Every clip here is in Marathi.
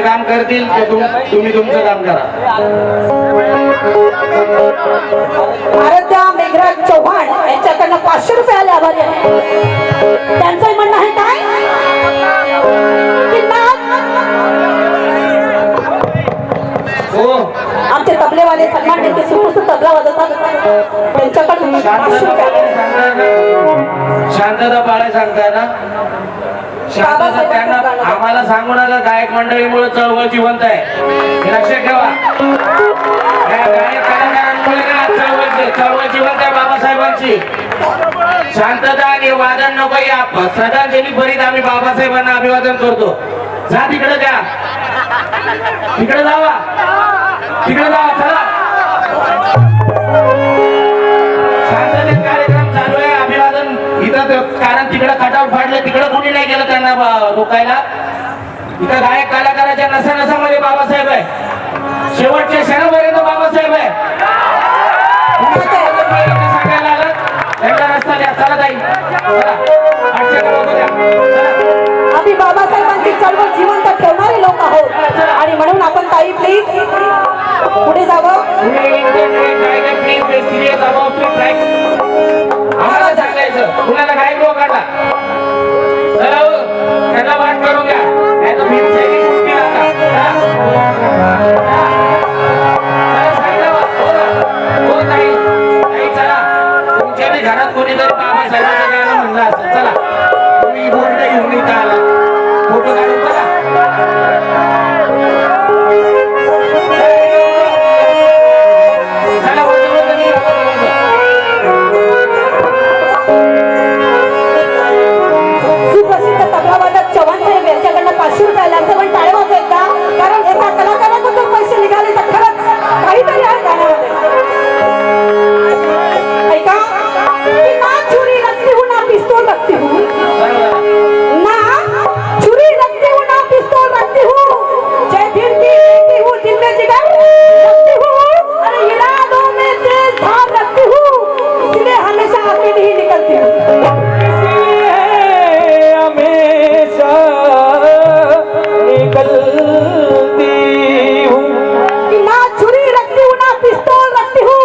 काम करतील ते तुम्ही तुमचं काम करा. आराध्या मेघराज चव्हाण यांच्याकडनं 500 रुपये आले, आभारी आहे. त्यांचं म्हणणं आहे काय हो आमचे तबलेवाले सन्मान त्यांचे सुप्रसिद्ध तबला वाजवतात, त्यांच्याकडून 500 रुपये शांतता पाळायला सांगताय ना. शांतता त्यांना आम्हाला सांगू नका. गायक मंडळीमुळे चळवळ जिवंत आहे हे लक्षात ठेवा. गायक कलाकारांमुळे चळवळ जिवंत आहे बाबासाहेबांची. शांतता आणि वादन नको. या श्रद्धांजली भरीत आम्ही बाबासाहेबांना अभिवादन करतो. जा तिकडे द्या, तिकडे जावा, तिकडे जावा. चला शांततेत कार्यक्रम चालू आहे. अभिवादन इथं, कारण तिकडे कटआउट फाडले, तिकडे कोणी नाही गेलं त्यांना रोखायला. इथं गायक कलाकाराच्या नसा नसामध्ये बाबासाहेब आहे. शेवटच्या क्षणापर्यंत बाबासाहेब आहे. सांगायला आलं त्यांचा रस्ता द्या. चला ताई, चला. आम्ही बाबासाहेबांची चळवळ जिवंत ठेवणारे लोक आहोत आणि म्हणून आपण ताई प्लीज पुढे जावं. आम्हाला सांगायचं कुणाला काय काढला चला हो, त्याला वाट करून घ्या नाही तर मी सैनिक मुक्ती लागला. चला सांगा हो ताई ताई चला तुमच्या बी घरात कोणीतरी बाबासाहेबांचं गाणं म्हणलं असं चला तुम्ही बोर्ड घेऊन इथं आला फोटो काढून चला. चला बरोबर तुम्ही सुप्रसिद्ध तबलावादक चव्हाण साहेब यांच्याकडनं 500 रुपये लागतं पण टाळे वाजवेल का कारण एका कलाकाराकडून पैसे निघाले तर खरंच काहीतरी आहे गाण्यामध्ये. ऐका की ना छुरी रखती हूँ ना पिस्तौल रखती हूँ ना छुरी रखती हूँ ना पिस्तौल रखती हूँ जय भीम की बेटी हूँ दिल में जिगर रखती हूँ अरे इरादों में तेज धार रखती हूँ इसलिए हमेशा अकेली ही निकलती हूँ. हमेशा निकलती हूँ कि ना छुरी रखती हूँ ना पिस्तौल रखती हूँ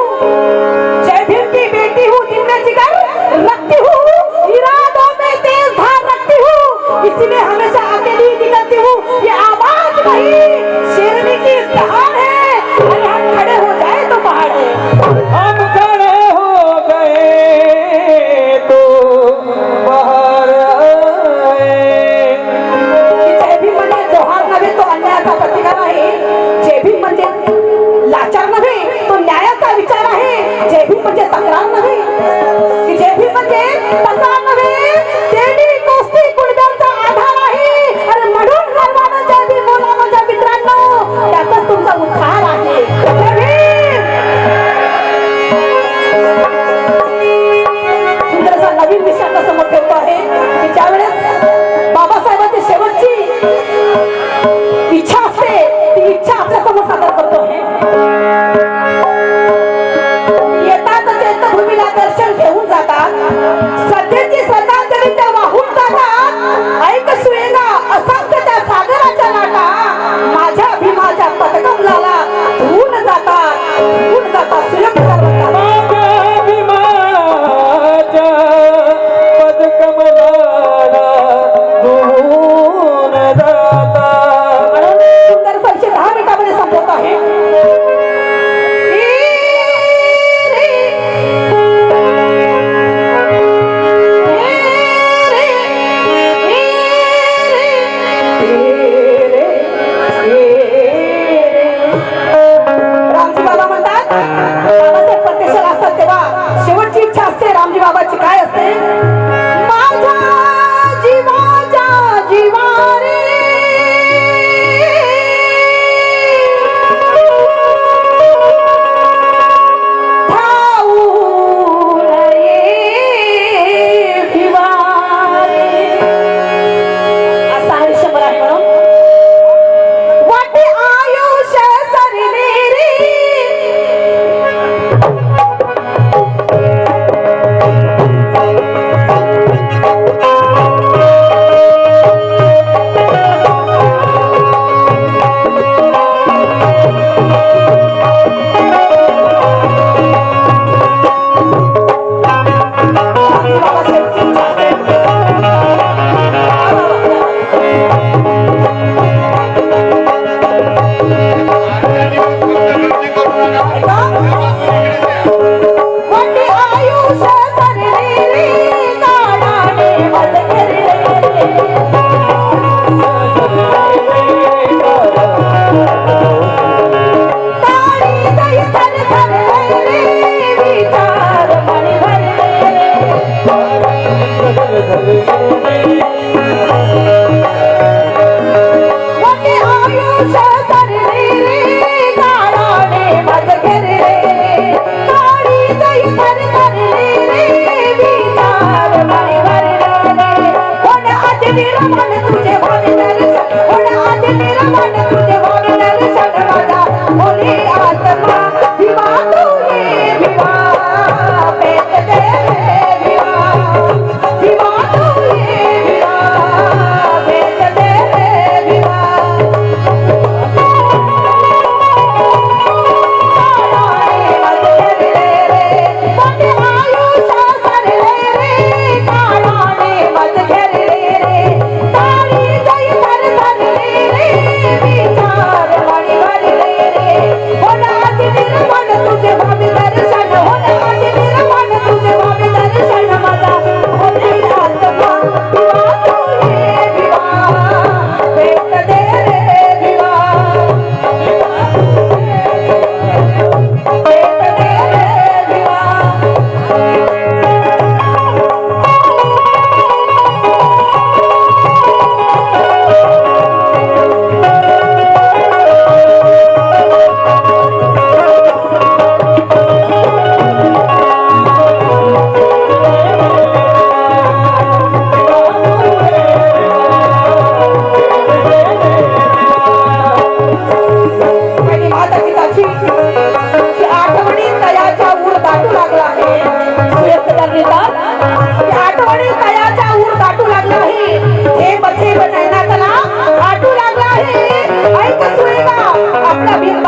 जय भीम की बेटी हूँ दिल में जिगर रखती हूँ इरादों में तेज धार रखती हूँ इसलिए हमेशा अकेली निकलती हूँ. ये आवाज नहीं शेरनी की दहाड़ है अरे हम खड़े हो जाए तो पहाड़ है. हम खड़े हो गए तो बाहर आए. की जय भीम म्हणजे जोहार नव्हे तो अन्यायाचा प्रतिकार आहे. जय भीम म्हणजे लाचार नव्हे तो न्यायाचा विचार आहे. जय भीम म्हणजे तक्रार नव्हे की जय भीम म्हणजे तक्रार नव्हे तेडी कोस्ती कुणब्यांचा आधार आहे. अरे म्हणून गर्वानं जय भीम बोला माझ्या मित्रांनो त्यातच तुमचा उद्धार आहे. जय भीम. सुंदरसा नवीन विषय आता समोर ठेवतो आहे की ज्यावेळेस बाबासाहेबांची शेवटची इच्छा असते ती इच्छा आपल्या समोर सादर करतो आहे.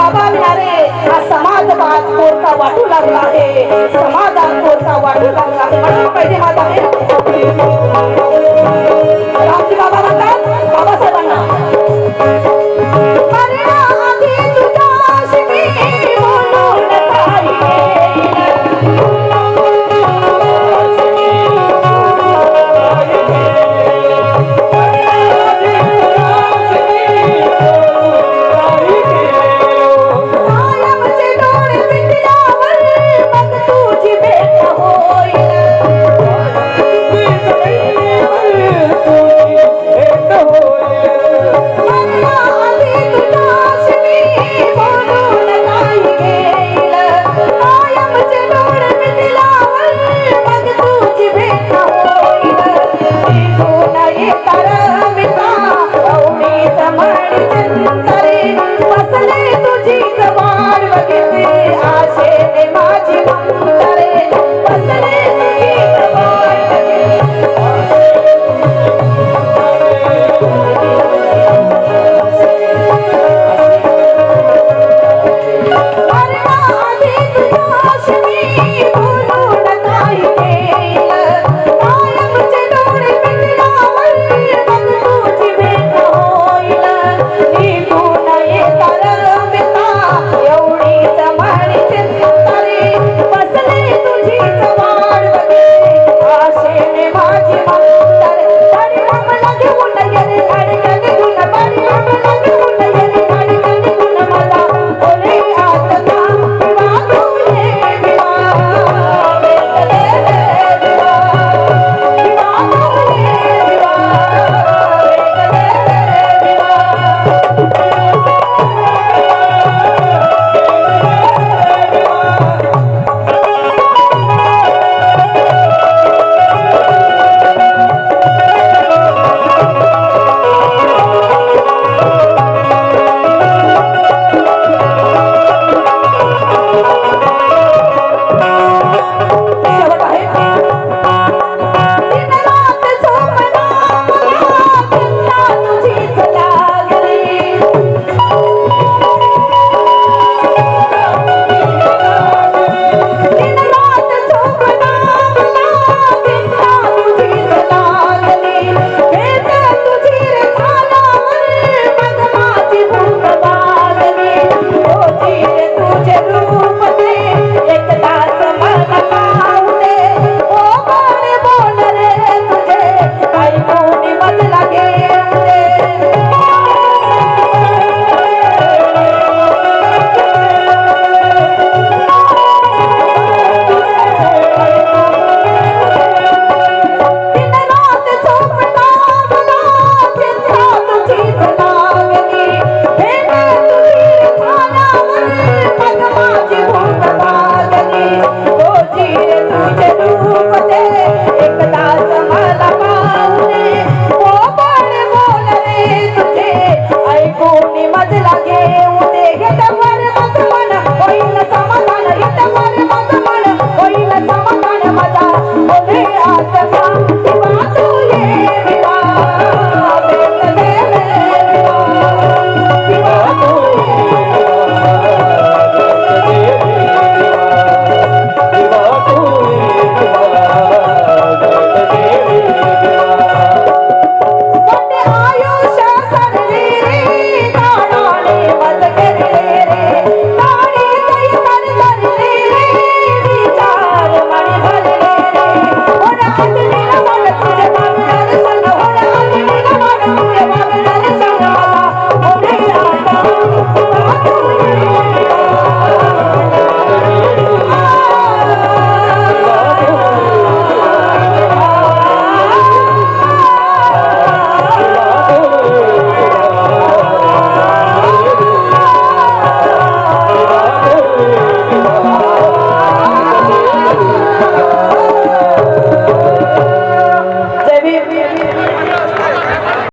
बाबा विनारे हा समाज आज कोरता वाटू लागला आहे, समाजात कोरता वाटू लागला आहे. म्हणून पाहिजे माझा रामजी बाबा म्हणतात बाबासाहेबांना